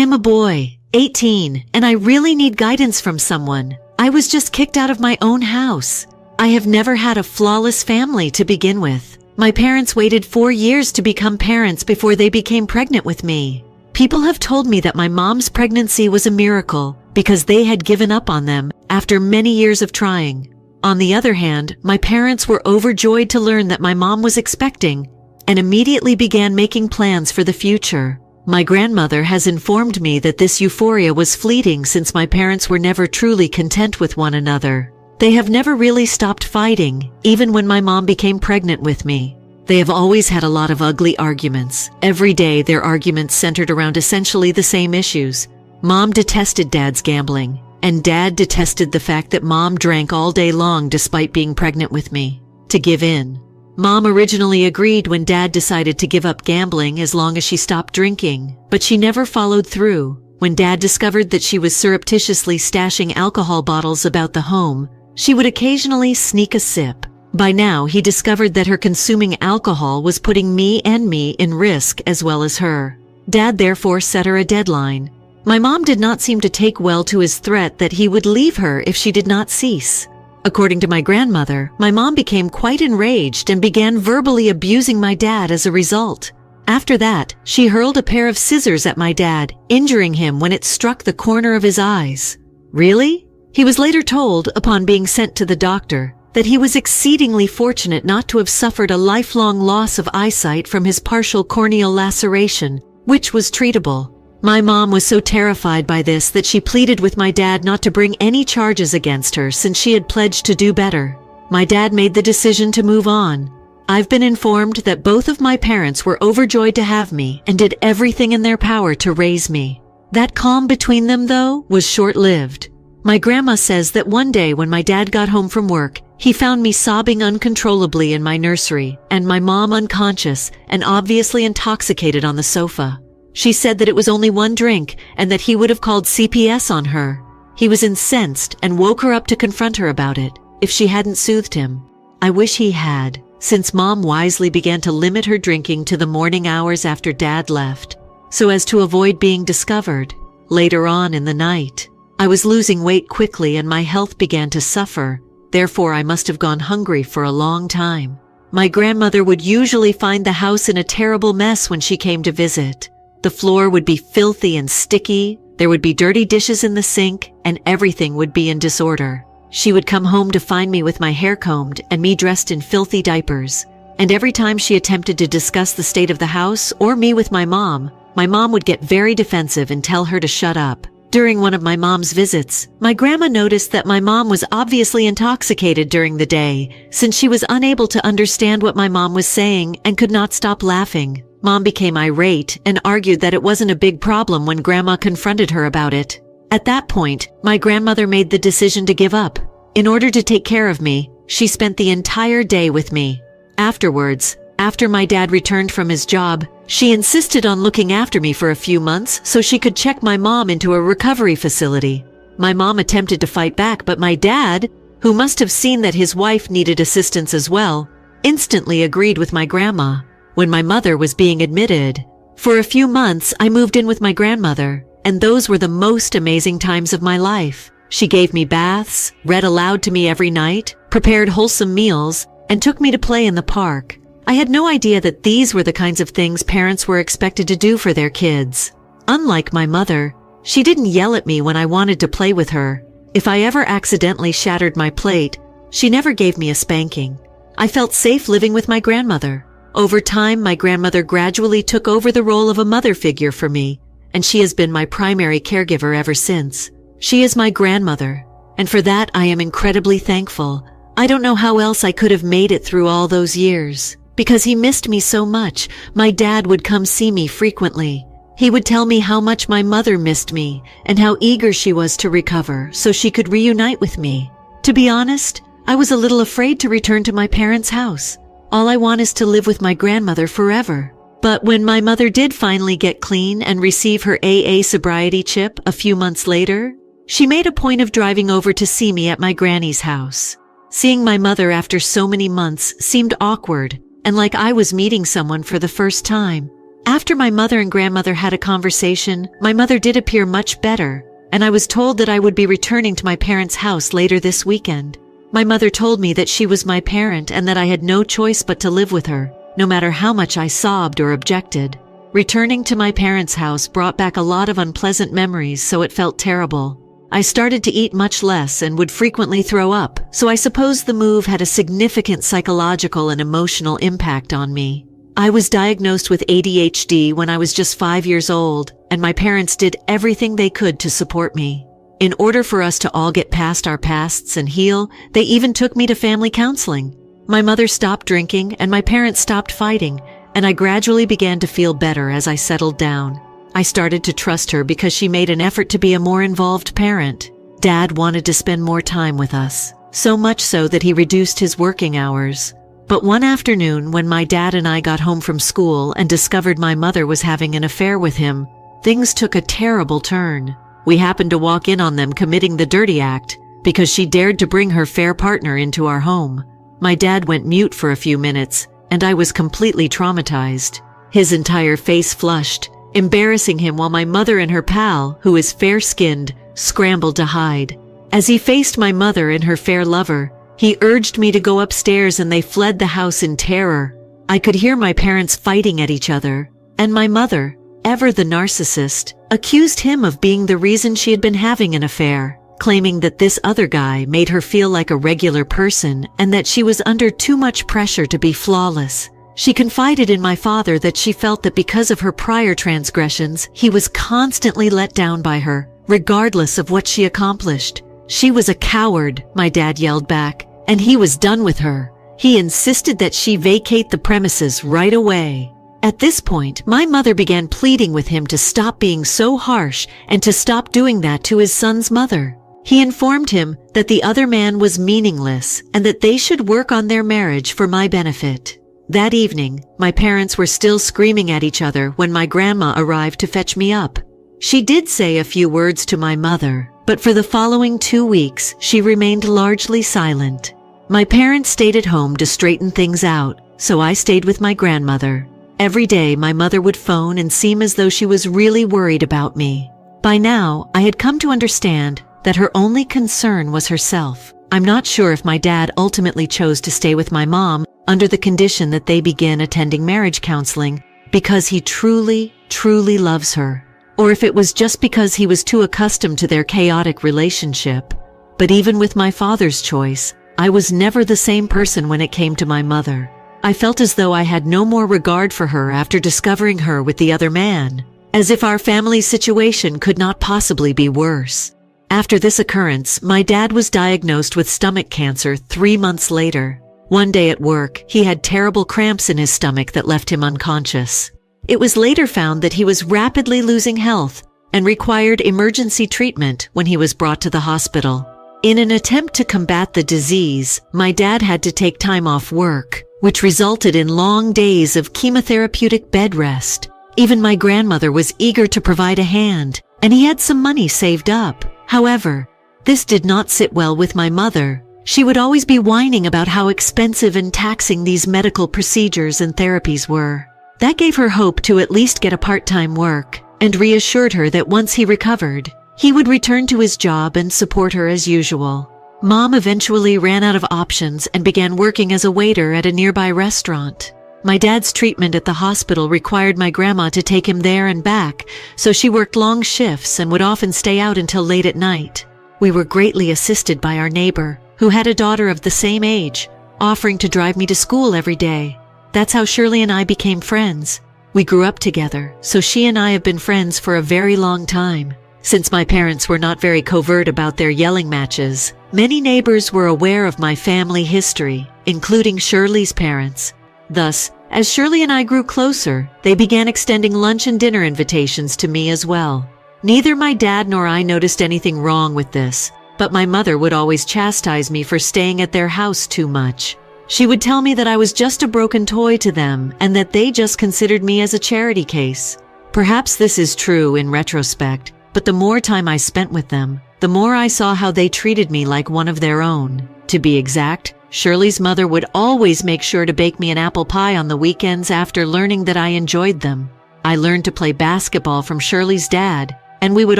am a boy, 18, and I really need guidance from someone. I was just kicked out of my own house. I have never had a flawless family to begin with. My parents waited 4 years to become parents before they became pregnant with me. People have told me that my mom's pregnancy was a miracle because they had given up on them after many years of trying. On the other hand, my parents were overjoyed to learn that my mom was expecting and immediately began making plans for the future. My grandmother has informed me that this euphoria was fleeting since my parents were never truly content with one another. They have never really stopped fighting, even when my mom became pregnant with me. They have always had a lot of ugly arguments. Every day their arguments centered around essentially the same issues. Mom detested Dad's gambling, and Dad detested the fact that Mom drank all day long despite being pregnant with me. To give in. Mom originally agreed when Dad decided to give up gambling as long as she stopped drinking, but she never followed through. When Dad discovered that she was surreptitiously stashing alcohol bottles about the home, she would occasionally sneak a sip. By now, he discovered that her consuming alcohol was putting me in risk as well as her. Dad therefore set her a deadline. My mom did not seem to take well to his threat that he would leave her if she did not cease. According to my grandmother, my mom became quite enraged and began verbally abusing my dad as a result. After that, she hurled a pair of scissors at my dad, injuring him when it struck the corner of his eyes. Really? He was later told, upon being sent to the doctor, that he was exceedingly fortunate not to have suffered a lifelong loss of eyesight from his partial corneal laceration, which was treatable. My mom was so terrified by this that she pleaded with my dad not to bring any charges against her since she had pledged to do better. My dad made the decision to move on. I've been informed that both of my parents were overjoyed to have me and did everything in their power to raise me. That calm between them, though, was short-lived. My grandma says that one day when my dad got home from work, he found me sobbing uncontrollably in my nursery and my mom unconscious and obviously intoxicated on the sofa. She said that it was only one drink and that he would have called CPS on her. He was incensed and woke her up to confront her about it if she hadn't soothed him. I wish he had, since Mom wisely began to limit her drinking to the morning hours after Dad left, so as to avoid being discovered later on in the night. I was losing weight quickly and my health began to suffer. Therefore, I must have gone hungry for a long time. My grandmother would usually find the house in a terrible mess when she came to visit. The floor would be filthy and sticky, there would be dirty dishes in the sink, and everything would be in disorder. She would come home to find me with my hair combed and me dressed in filthy diapers. And every time she attempted to discuss the state of the house or me with my mom would get very defensive and tell her to shut up. During one of my mom's visits, my grandma noticed that my mom was obviously intoxicated during the day, since she was unable to understand what my mom was saying and could not stop laughing. Mom became irate and argued that it wasn't a big problem when Grandma confronted her about it. At that point, my grandmother made the decision to give up. In order to take care of me, she spent the entire day with me. Afterwards, after my dad returned from his job, she insisted on looking after me for a few months so she could check my mom into a recovery facility. My mom attempted to fight back, but my dad, who must have seen that his wife needed assistance as well, instantly agreed with my grandma. When my mother was being admitted, for a few months I moved in with my grandmother, and those were the most amazing times of my life. She gave me baths, read aloud to me every night, prepared wholesome meals, and took me to play in the park. I had no idea that these were the kinds of things parents were expected to do for their kids. Unlike my mother, she didn't yell at me when I wanted to play with her. If I ever accidentally shattered my plate, she never gave me a spanking. I felt safe living with my grandmother. Over time, my grandmother gradually took over the role of a mother figure for me, and she has been my primary caregiver ever since. She is my grandmother, and for that I am incredibly thankful. I don't know how else I could have made it through all those years. Because he missed me so much, my dad would come see me frequently. He would tell me how much my mother missed me and how eager she was to recover so she could reunite with me. To be honest, I was a little afraid to return to my parents' house. All I want is to live with my grandmother forever. But when my mother did finally get clean and receive her AA sobriety chip a few months later, she made a point of driving over to see me at my granny's house. Seeing my mother after so many months seemed awkward and like I was meeting someone for the first time. After my mother and grandmother had a conversation, my mother did appear much better, and I was told that I would be returning to my parents' house later this weekend. My mother told me that she was my parent and that I had no choice but to live with her, no matter how much I sobbed or objected. Returning to my parents' house brought back a lot of unpleasant memories, so it felt terrible. I started to eat much less and would frequently throw up, so I suppose the move had a significant psychological and emotional impact on me. I was diagnosed with ADHD when I was just 5 years old, and my parents did everything they could to support me. In order for us to all get past our pasts and heal, they even took me to family counseling. My mother stopped drinking and my parents stopped fighting, and I gradually began to feel better as I settled down. I started to trust her because she made an effort to be a more involved parent. Dad wanted to spend more time with us, so much so that he reduced his working hours. But one afternoon, when my dad and I got home from school and discovered my mother was having an affair with him, things took a terrible turn. We happened to walk in on them committing the dirty act because she dared to bring her fair partner into our home. My dad went mute for a few minutes, and I was completely traumatized. His entire face flushed, embarrassing him, while my mother and her pal, who is fair-skinned, scrambled to hide. As he faced my mother and her fair lover, he urged me to go upstairs and they fled the house in terror. I could hear my parents fighting at each other, and my mother, ever the narcissist, accused him of being the reason she had been having an affair, claiming that this other guy made her feel like a regular person and that she was under too much pressure to be flawless. She confided in my father that she felt that because of her prior transgressions, he was constantly let down by her, regardless of what she accomplished. She was a coward, my dad yelled back, and he was done with her. He insisted that she vacate the premises right away. At this point, my mother began pleading with him to stop being so harsh and to stop doing that to his son's mother. He informed him that the other man was meaningless and that they should work on their marriage for my benefit. That evening, my parents were still screaming at each other when my grandma arrived to fetch me up. She did say a few words to my mother, but for the following 2 weeks, she remained largely silent. My parents stayed at home to straighten things out, so I stayed with my grandmother. Every day, my mother would phone and seem as though she was really worried about me. By now, I had come to understand that her only concern was herself. I'm not sure if my dad ultimately chose to stay with my mom under the condition that they begin attending marriage counseling because he truly, truly loves her, or if it was just because he was too accustomed to their chaotic relationship. But even with my father's choice, I was never the same person when it came to my mother. I felt as though I had no more regard for her after discovering her with the other man, as if our family situation could not possibly be worse. After this occurrence, my dad was diagnosed with stomach cancer 3 months later. One day at work, he had terrible cramps in his stomach that left him unconscious. It was later found that he was rapidly losing health and required emergency treatment when he was brought to the hospital. In an attempt to combat the disease, my dad had to take time off work, which resulted in long days of chemotherapeutic bed rest. Even my grandmother was eager to provide a hand, and he had some money saved up. However, this did not sit well with my mother. She would always be whining about how expensive and taxing these medical procedures and therapies were. That gave her hope to at least get a part-time work, and reassured her that once he recovered, he would return to his job and support her as usual. Mom eventually ran out of options and began working as a waiter at a nearby restaurant. My dad's treatment at the hospital required my grandma to take him there and back, so she worked long shifts and would often stay out until late at night. We were greatly assisted by our neighbor, who had a daughter of the same age, offering to drive me to school every day. That's how Shirley and I became friends. We grew up together, so she and I have been friends for a very long time. Since my parents were not very covert about their yelling matches, many neighbors were aware of my family history, including Shirley's parents. Thus, as Shirley and I grew closer, they began extending lunch and dinner invitations to me as well. Neither my dad nor I noticed anything wrong with this, but my mother would always chastise me for staying at their house too much. She would tell me that I was just a broken toy to them and that they just considered me as a charity case. Perhaps this is true in retrospect, but the more time I spent with them, the more I saw how they treated me like one of their own. To be exact, Shirley's mother would always make sure to bake me an apple pie on the weekends after learning that I enjoyed them. I learned to play basketball from Shirley's dad, and we would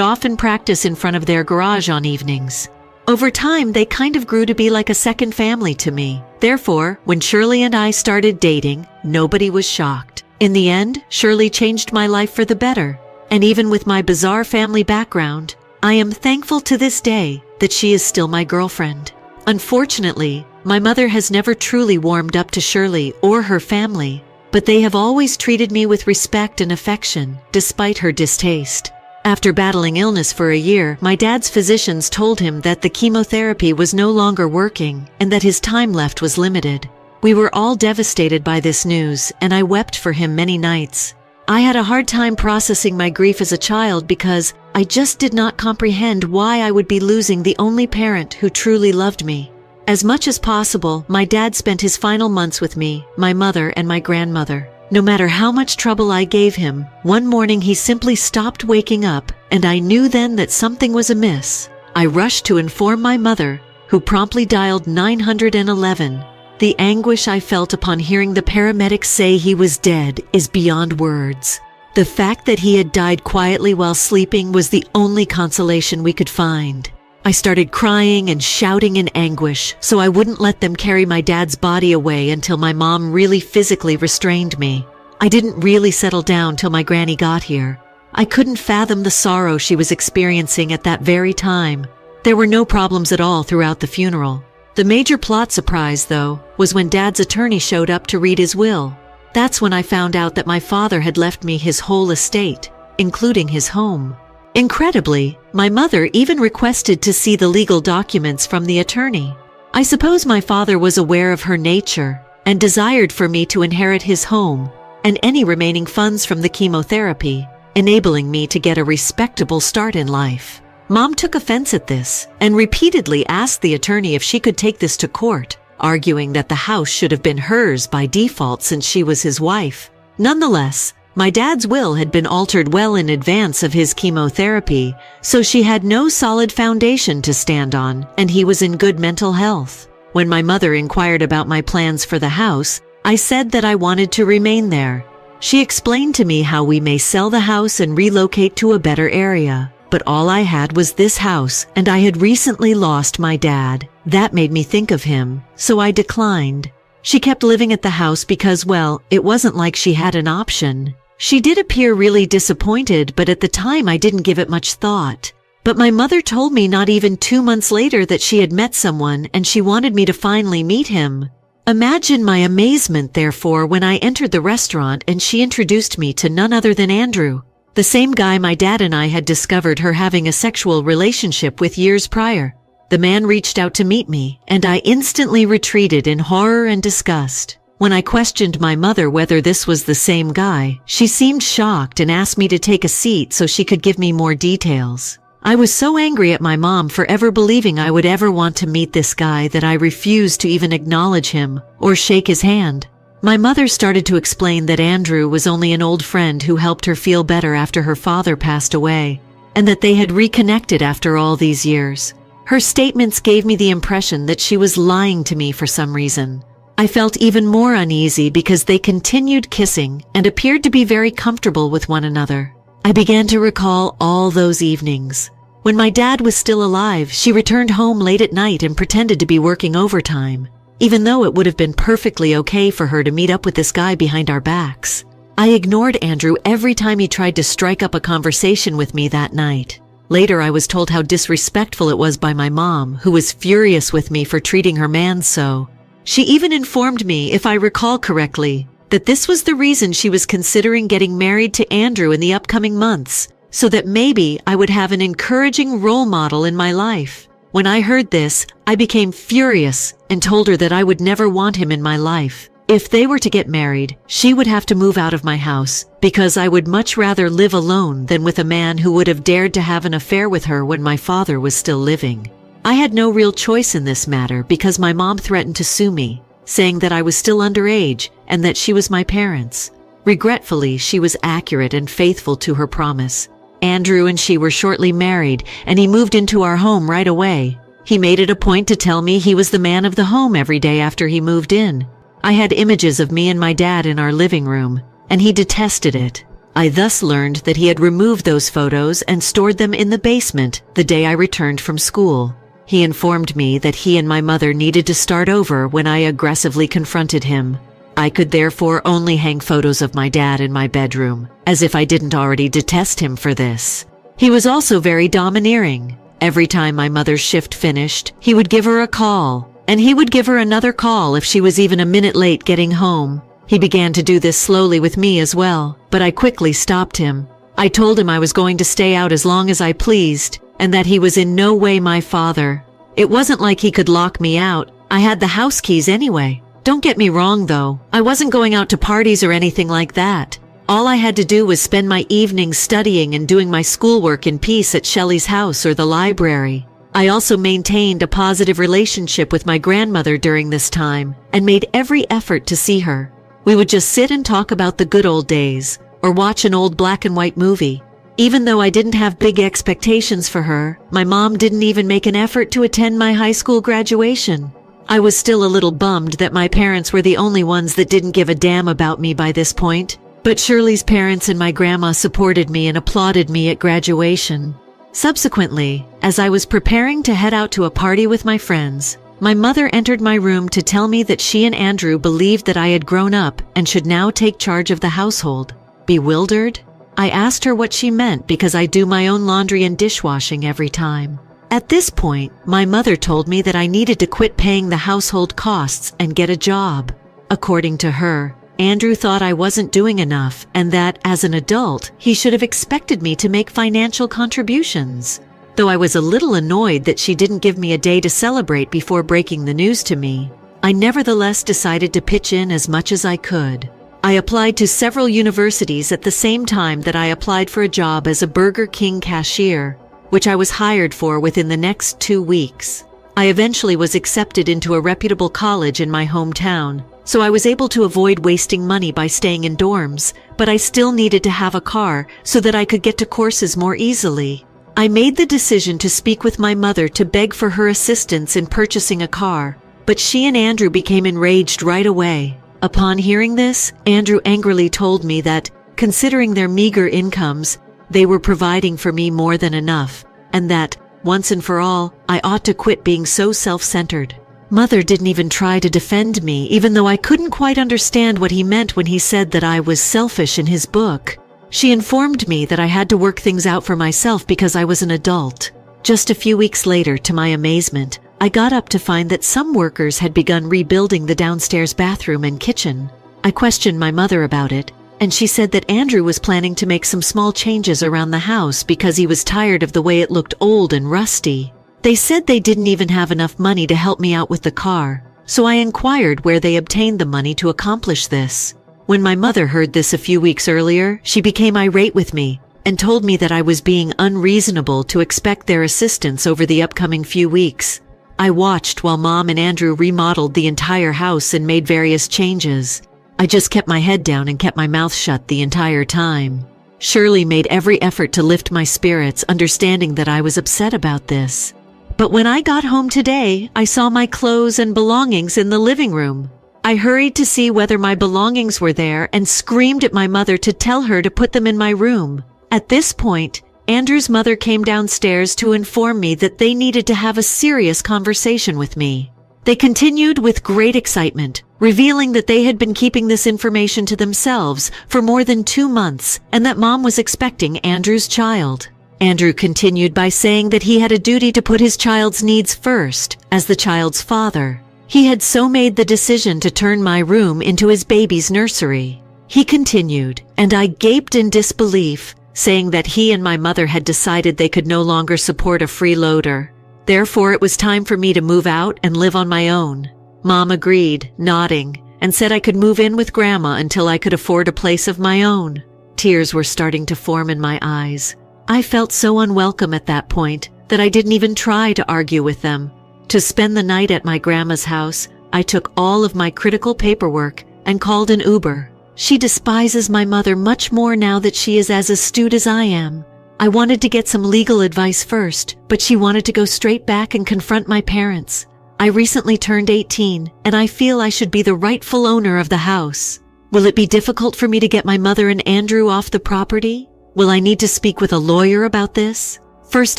often practice in front of their garage on evenings. Over time, they kind of grew to be like a second family to me. Therefore, when Shirley and I started dating, nobody was shocked. In the end, Shirley changed my life for the better. And even with my bizarre family background, I am thankful to this day that she is still my girlfriend. Unfortunately, my mother has never truly warmed up to Shirley or her family, but they have always treated me with respect and affection, despite her distaste. After battling illness for a year, my dad's physicians told him that the chemotherapy was no longer working and that his time left was limited. We were all devastated by this news, and I wept for him many nights. I had a hard time processing my grief as a child because I just did not comprehend why I would be losing the only parent who truly loved me. As much as possible, my dad spent his final months with me, my mother, and my grandmother. No matter how much trouble I gave him, one morning he simply stopped waking up, and I knew then that something was amiss. I rushed to inform my mother, who promptly dialed 911. The anguish I felt upon hearing the paramedics say he was dead is beyond words. The fact that he had died quietly while sleeping was the only consolation we could find. I started crying and shouting in anguish, so I wouldn't let them carry my dad's body away until my mom really physically restrained me. I didn't really settle down till my granny got here. I couldn't fathom the sorrow she was experiencing at that very time. There were no problems at all throughout the funeral. The major plot surprise, though, was when Dad's attorney showed up to read his will. That's when I found out that my father had left me his whole estate, including his home. Incredibly, my mother even requested to see the legal documents from the attorney. I suppose my father was aware of her nature and desired for me to inherit his home and any remaining funds from the chemotherapy, enabling me to get a respectable start in life. Mom took offense at this and repeatedly asked the attorney if she could take this to court, arguing that the house should have been hers by default since she was his wife. Nonetheless, my dad's will had been altered well in advance of his chemotherapy, so she had no solid foundation to stand on, and he was in good mental health. When my mother inquired about my plans for the house, I said that I wanted to remain there. She explained to me how we may sell the house and relocate to a better area. But all I had was this house, and I had recently lost my dad. That made me think of him, so I declined. She kept living at the house because, well, it wasn't like she had an option. She did appear really disappointed, but at the time I didn't give it much thought. But my mother told me not even 2 months later that she had met someone and she wanted me to finally meet him. Imagine my amazement, therefore, when I entered the restaurant and she introduced me to none other than Andrew, the same guy my dad and I had discovered her having a sexual relationship with years prior. The man reached out to meet me, and I instantly retreated in horror and disgust. When I questioned my mother whether this was the same guy, she seemed shocked and asked me to take a seat so she could give me more details. I was so angry at my mom for ever believing I would ever want to meet this guy that I refused to even acknowledge him or shake his hand. My mother started to explain that Andrew was only an old friend who helped her feel better after her father passed away, and that they had reconnected after all these years. Her statements gave me the impression that she was lying to me for some reason. I felt even more uneasy because they continued kissing and appeared to be very comfortable with one another. I began to recall all those evenings. When my dad was still alive, she returned home late at night and pretended to be working overtime, even though it would have been perfectly okay for her to meet up with this guy behind our backs. I ignored Andrew every time he tried to strike up a conversation with me that night. Later, I was told how disrespectful it was by my mom, who was furious with me for treating her man so. She even informed me, if I recall correctly, that this was the reason she was considering getting married to Andrew in the upcoming months, so that maybe I would have an encouraging role model in my life. When I heard this, I became furious and told her that I would never want him in my life. If they were to get married, she would have to move out of my house, because I would much rather live alone than with a man who would have dared to have an affair with her when my father was still living. I had no real choice in this matter because my mom threatened to sue me, saying that I was still underage and that she was my parents. Regretfully, she was accurate and faithful to her promise. Andrew and she were shortly married, and he moved into our home right away. He made it a point to tell me he was the man of the home every day after he moved in. I had images of me and my dad in our living room, and he detested it. I thus learned that he had removed those photos and stored them in the basement the day I returned from school. He informed me that he and my mother needed to start over when I aggressively confronted him. I could therefore only hang photos of my dad in my bedroom, as if I didn't already detest him for this. He was also very domineering. Every time my mother's shift finished, he would give her a call, and he would give her another call if she was even a minute late getting home. He began to do this slowly with me as well, but I quickly stopped him. I told him I was going to stay out as long as I pleased, and that he was in no way my father. It wasn't like he could lock me out. I had the house keys anyway. Don't get me wrong though, I wasn't going out to parties or anything like that. All I had to do was spend my evenings studying and doing my schoolwork in peace at Shelley's house or the library. I also maintained a positive relationship with my grandmother during this time and made every effort to see her. We would just sit and talk about the good old days or watch an old black and white movie. Even though I didn't have big expectations for her, my mom didn't even make an effort to attend my high school graduation. I was still a little bummed that my parents were the only ones that didn't give a damn about me by this point. But Shirley's parents and my grandma supported me and applauded me at graduation. Subsequently, as I was preparing to head out to a party with my friends, my mother entered my room to tell me that she and Andrew believed that I had grown up and should now take charge of the household. Bewildered, I asked her what she meant because I do my own laundry and dishwashing every time. At this point, my mother told me that I needed to quit paying the household costs and get a job. According to her, Andrew thought I wasn't doing enough and that, as an adult, he should have expected me to make financial contributions. Though I was a little annoyed that she didn't give me a day to celebrate before breaking the news to me, I nevertheless decided to pitch in as much as I could. I applied to several universities at the same time that I applied for a job as a Burger King cashier, which I was hired for within the next 2 weeks. I eventually was accepted into a reputable college in my hometown, so I was able to avoid wasting money by staying in dorms, but I still needed to have a car so that I could get to courses more easily. I made the decision to speak with my mother to beg for her assistance in purchasing a car, but she and Andrew became enraged right away. Upon hearing this, Andrew angrily told me that, considering their meager incomes, they were providing for me more than enough, and that, once and for all, I ought to quit being so self-centered. Mother didn't even try to defend me, even though I couldn't quite understand what he meant when he said that I was selfish in his book. She informed me that I had to work things out for myself because I was an adult. Just a few weeks later, to my amazement, I got up to find that some workers had begun rebuilding the downstairs bathroom and kitchen. I questioned my mother about it, and she said that Andrew was planning to make some small changes around the house because he was tired of the way it looked old and rusty. They said they didn't even have enough money to help me out with the car, so I inquired where they obtained the money to accomplish this. When my mother heard this a few weeks earlier, she became irate with me and told me that I was being unreasonable to expect their assistance over the upcoming few weeks. I watched while Mom and Andrew remodeled the entire house and made various changes. I just kept my head down and kept my mouth shut the entire time. Shirley made every effort to lift my spirits, understanding that I was upset about this. But when I got home today, I saw my clothes and belongings in the living room. I hurried to see whether my belongings were there and screamed at my mother to tell her to put them in my room. At this point, Andrew's mother came downstairs to inform me that they needed to have a serious conversation with me. They continued with great excitement, revealing that they had been keeping this information to themselves for more than 2 months and that Mom was expecting Andrew's child. Andrew continued by saying that he had a duty to put his child's needs first, as the child's father. He had so made the decision to turn my room into his baby's nursery. He continued, and I gaped in disbelief, saying that he and my mother had decided they could no longer support a freeloader. Therefore, it was time for me to move out and live on my own. Mom agreed, nodding, and said I could move in with Grandma until I could afford a place of my own. Tears were starting to form in my eyes. I felt so unwelcome at that point that I didn't even try to argue with them. To spend the night at my grandma's house, I took all of my critical paperwork and called an Uber. She despises my mother much more now that she is as astute as I am. I wanted to get some legal advice first, but she wanted to go straight back and confront my parents. I recently turned 18, and I feel I should be the rightful owner of the house. Will it be difficult for me to get my mother and Andrew off the property? Will I need to speak with a lawyer about this? First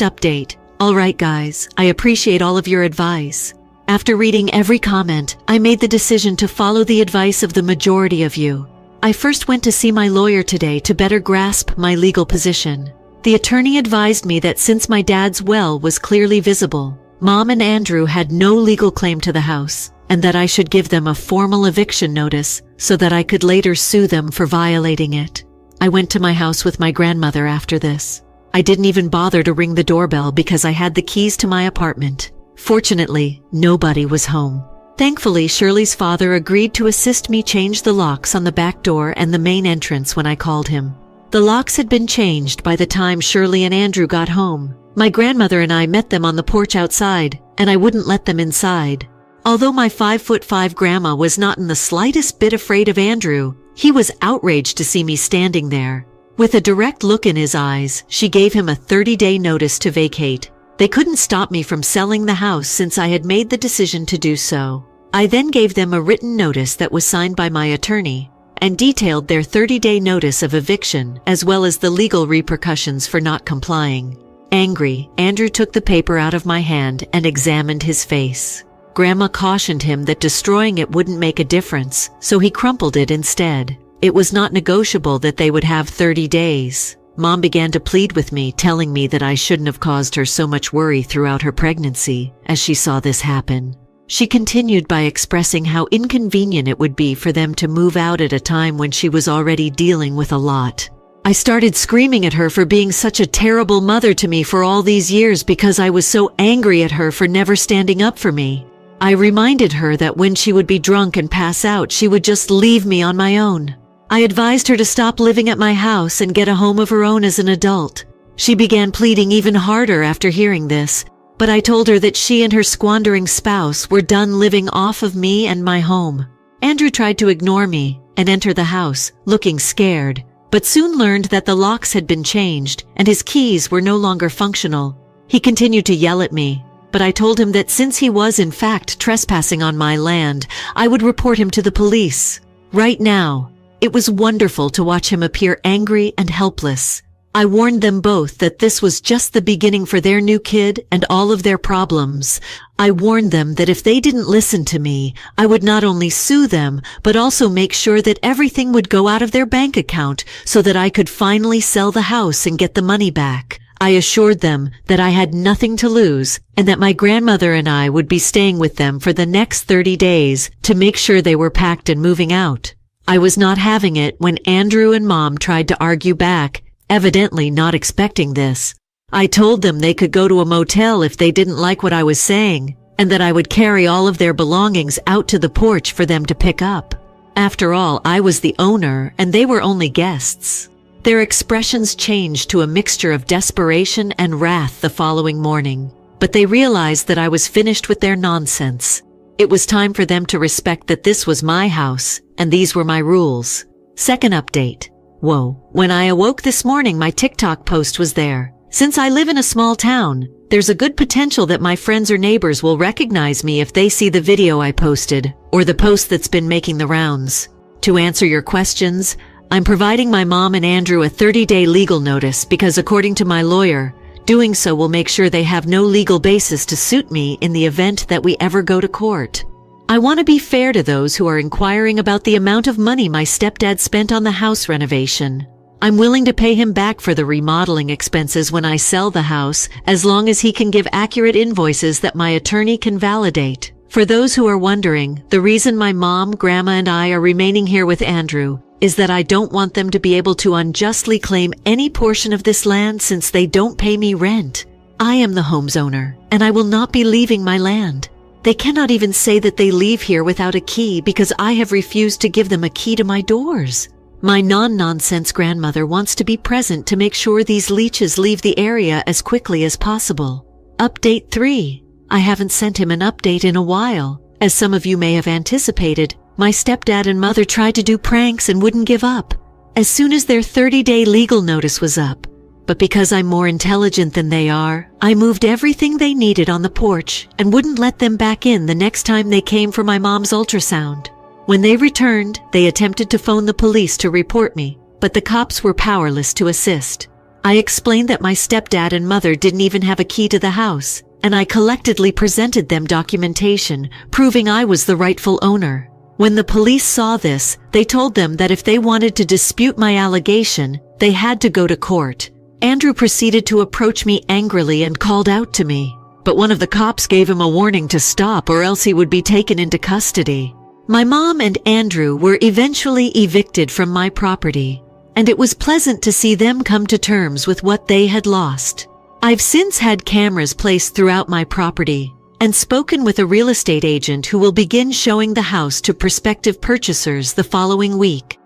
update. Alright guys, I appreciate all of your advice. After reading every comment, I made the decision to follow the advice of the majority of you. I first went to see my lawyer today to better grasp my legal position. The attorney advised me that since my dad's will was clearly visible, Mom and Andrew had no legal claim to the house, and that I should give them a formal eviction notice so that I could later sue them for violating it. I went to my house with my grandmother after this. I didn't even bother to ring the doorbell because I had the keys to my apartment. Fortunately, nobody was home. Thankfully, Shirley's father agreed to assist me change the locks on the back door and the main entrance when I called him. The locks had been changed by the time Shirley and Andrew got home. My grandmother and I met them on the porch outside, and I wouldn't let them inside. Although my 5'5" grandma was not in the slightest bit afraid of Andrew, he was outraged to see me standing there. With a direct look in his eyes, she gave him a 30-day notice to vacate. They couldn't stop me from selling the house since I had made the decision to do so. I then gave them a written notice that was signed by my attorney and detailed their 30-day notice of eviction as well as the legal repercussions for not complying. Angry, Andrew took the paper out of my hand and examined his face. Grandma cautioned him that destroying it wouldn't make a difference, so he crumpled it instead. It was not negotiable that they would have 30 days. Mom began to plead with me, telling me that I shouldn't have caused her so much worry throughout her pregnancy as she saw this happen. She continued by expressing how inconvenient it would be for them to move out at a time when she was already dealing with a lot. I started screaming at her for being such a terrible mother to me for all these years because I was so angry at her for never standing up for me. I reminded her that when she would be drunk and pass out, she would just leave me on my own. I advised her to stop living at my house and get a home of her own as an adult. She began pleading even harder after hearing this, but I told her that she and her squandering spouse were done living off of me and my home. Andrew tried to ignore me and enter the house, looking scared, but soon learned that the locks had been changed and his keys were no longer functional. He continued to yell at me, but I told him that since he was in fact trespassing on my land, I would report him to the police. Right now, it was wonderful to watch him appear angry and helpless. I warned them both that this was just the beginning for their new kid and all of their problems. I warned them that if they didn't listen to me, I would not only sue them, but also make sure that everything would go out of their bank account so that I could finally sell the house and get the money back. I assured them that I had nothing to lose and that my grandmother and I would be staying with them for the next 30 days to make sure they were packed and moving out. I was not having it when Andrew and Mom tried to argue back, evidently not expecting this. I told them they could go to a motel if they didn't like what I was saying, and that I would carry all of their belongings out to the porch for them to pick up. After all, I was the owner, and they were only guests. Their expressions changed to a mixture of desperation and wrath the following morning, but they realized that I was finished with their nonsense. It was time for them to respect that this was my house, and these were my rules. Second update. Whoa. When I awoke this morning, my TikTok post was there. Since I live in a small town, there's a good potential that my friends or neighbors will recognize me if they see the video I posted, or the post that's been making the rounds. To answer your questions, I'm providing my mom and Andrew a 30-day legal notice because according to my lawyer, doing so will make sure they have no legal basis to suit me in the event that we ever go to court. I want to be fair to those who are inquiring about the amount of money my stepdad spent on the house renovation. I'm willing to pay him back for the remodeling expenses when I sell the house, as long as he can give accurate invoices that my attorney can validate. For those who are wondering, the reason my mom, grandma, and I are remaining here with Andrew is that I don't want them to be able to unjustly claim any portion of this land since they don't pay me rent. I am the home's owner, and I will not be leaving my land. They cannot even say that they leave here without a key because I have refused to give them a key to my doors. My non-nonsense grandmother wants to be present to make sure these leeches leave the area as quickly as possible. Update 3. I haven't sent him an update in a while. As some of you may have anticipated, my stepdad and mother tried to do pranks and wouldn't give up. As soon as their 30-day legal notice was up, but because I'm more intelligent than they are, I moved everything they needed on the porch and wouldn't let them back in the next time they came for my mom's ultrasound. When they returned, they attempted to phone the police to report me, but the cops were powerless to assist. I explained that my stepdad and mother didn't even have a key to the house, and I collectedly presented them documentation proving I was the rightful owner. When the police saw this, they told them that if they wanted to dispute my allegation, they had to go to court. Andrew proceeded to approach me angrily and called out to me, but one of the cops gave him a warning to stop or else he would be taken into custody. My mom and Andrew were eventually evicted from my property, and it was pleasant to see them come to terms with what they had lost. I've since had cameras placed throughout my property and spoken with a real estate agent who will begin showing the house to prospective purchasers the following week.